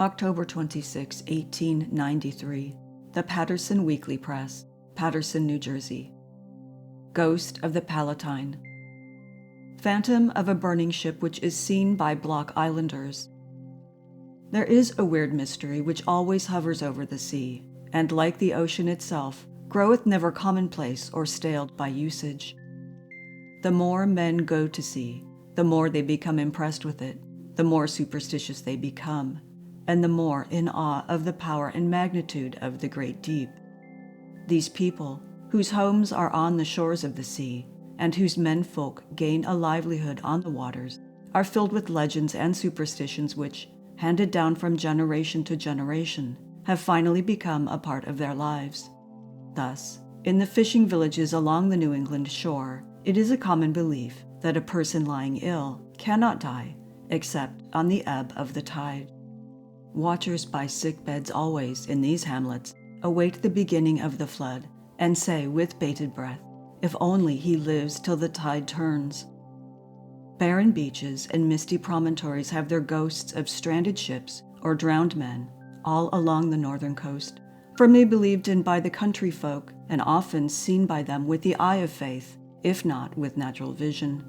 October 26, 1893. The Paterson Weekly Press, Paterson, New Jersey. Ghost of the Palatine. Phantom of a burning ship which is seen by Block Islanders. There is a weird mystery which always hovers over the sea, and like the ocean itself, groweth never commonplace or staled by usage. The more men go to sea, the more they become impressed with it, the more superstitious they become, and the more in awe of the power and magnitude of the great deep. These people, whose homes are on the shores of the sea, and whose menfolk gain a livelihood on the waters, are filled with legends and superstitions which, handed down from generation to generation, have finally become a part of their lives. Thus, in the fishing villages along the New England shore, it is a common belief that a person lying ill cannot die except on the ebb of the tide. Watchers by sick beds always, in these hamlets, await the beginning of the flood, and say with bated breath, if only he lives till the tide turns. Barren beaches and misty promontories have their ghosts of stranded ships or drowned men all along the northern coast, firmly believed in by the country folk and often seen by them with the eye of faith, if not with natural vision.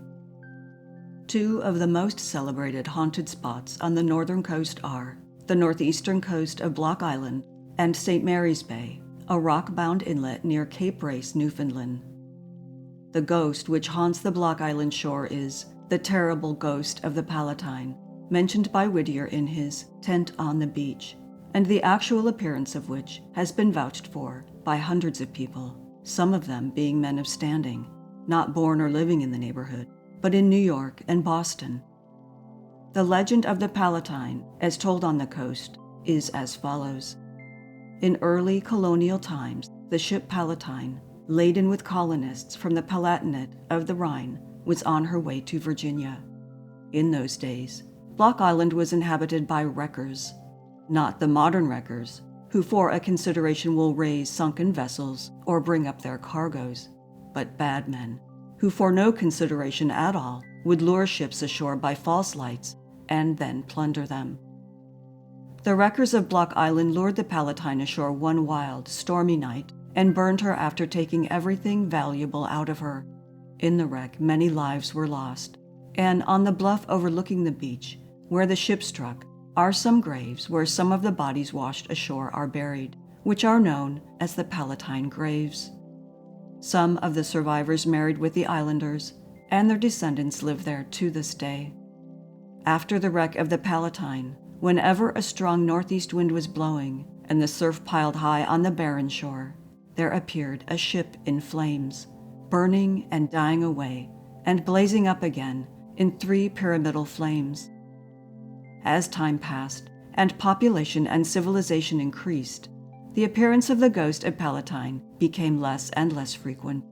Two of the most celebrated haunted spots on the northern coast are the northeastern coast of Block Island and St. Mary's Bay, a rock-bound inlet near Cape Race, Newfoundland. The ghost which haunts the Block Island shore is the terrible ghost of the Palatine, mentioned by Whittier in his Tent on the Beach, and the actual appearance of which has been vouched for by hundreds of people, some of them being men of standing, not born or living in the neighborhood, but in New York and Boston. The legend of the Palatine, as told on the coast, is as follows. In early colonial times, the ship Palatine, laden with colonists from the Palatinate of the Rhine, was on her way to Virginia. In those days, Block Island was inhabited by wreckers, not the modern wreckers, who for a consideration will raise sunken vessels or bring up their cargoes, but bad men, who for no consideration at all would lure ships ashore by false lights and then plunder them. The wreckers of Block Island lured the Palatine ashore one wild, stormy night and burned her after taking everything valuable out of her. In the wreck, many lives were lost, and on the bluff overlooking the beach, where the ship struck, are some graves where some of the bodies washed ashore are buried, which are known as the Palatine graves. Some of the survivors married with the islanders, and their descendants live there to this day. After the wreck of the Palatine, whenever a strong northeast wind was blowing and the surf piled high on the barren shore, there appeared a ship in flames, burning and dying away and blazing up again in 3 pyramidal flames. As time passed and population and civilization increased, the appearance of the ghost of Palatine became less and less frequent.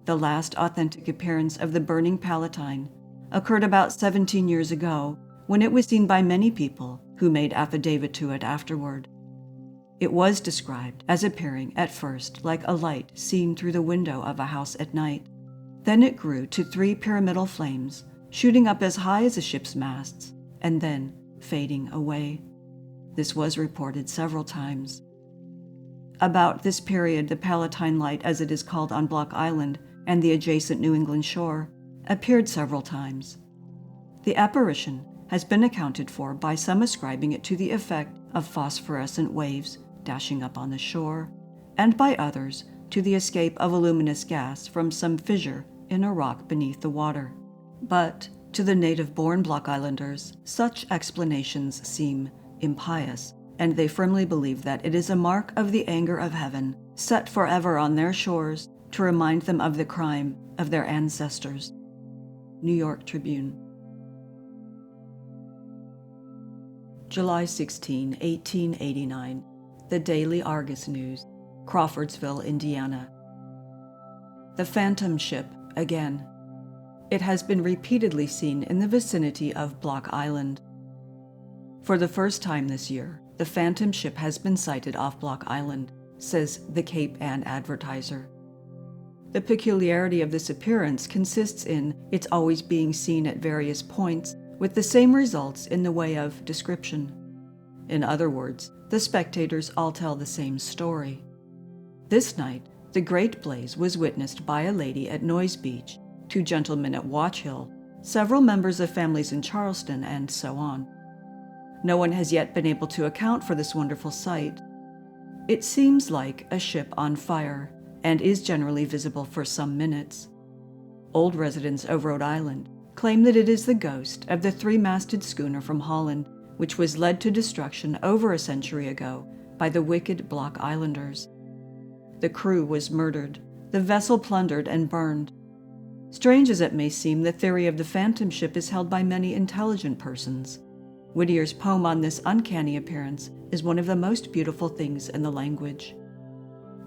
The last authentic appearance of the burning Palatine occurred about 17 years ago, when it was seen by many people who made affidavit to it afterward. It was described as appearing at first like a light seen through the window of a house at night. Then it grew to 3 pyramidal flames, shooting up as high as a ship's masts, and then fading away. This was reported several times. About this period, the Palatine Light, as it is called on Block Island and the adjacent New England shore, appeared several times. The apparition has been accounted for by some ascribing it to the effect of phosphorescent waves dashing up on the shore, and by others to the escape of a luminous gas from some fissure in a rock beneath the water. But to the native-born Block Islanders, such explanations seem impious, and they firmly believe that it is a mark of the anger of heaven set forever on their shores to remind them of the crime of their ancestors. New York Tribune. July 16, 1889. The Daily Argus News, Crawfordsville, Indiana. The Phantom Ship again. It has been repeatedly seen in the vicinity of Block Island. For the first time this year, the Phantom Ship has been sighted off Block Island, says the Cape Ann Advertiser. The peculiarity of this appearance consists in its always being seen at various points with the same results in the way of description. In other words, the spectators all tell the same story. This night, the great blaze was witnessed by a lady at Noyes Beach, 2 gentlemen at Watch Hill, several members of families in Charleston, and so on. No one has yet been able to account for this wonderful sight. It seems like a ship on fire, and is generally visible for some minutes. Old residents of Rhode Island claim that it is the ghost of the 3-masted schooner from Holland, which was led to destruction over a century ago by the wicked Block Islanders. The crew was murdered, the vessel plundered and burned. Strange as it may seem, the theory of the phantom ship is held by many intelligent persons. Whittier's poem on this uncanny appearance is one of the most beautiful things in the language.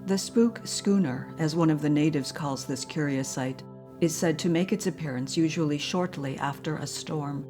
The spook schooner, as one of the natives calls this curious sight, is said to make its appearance usually shortly after a storm.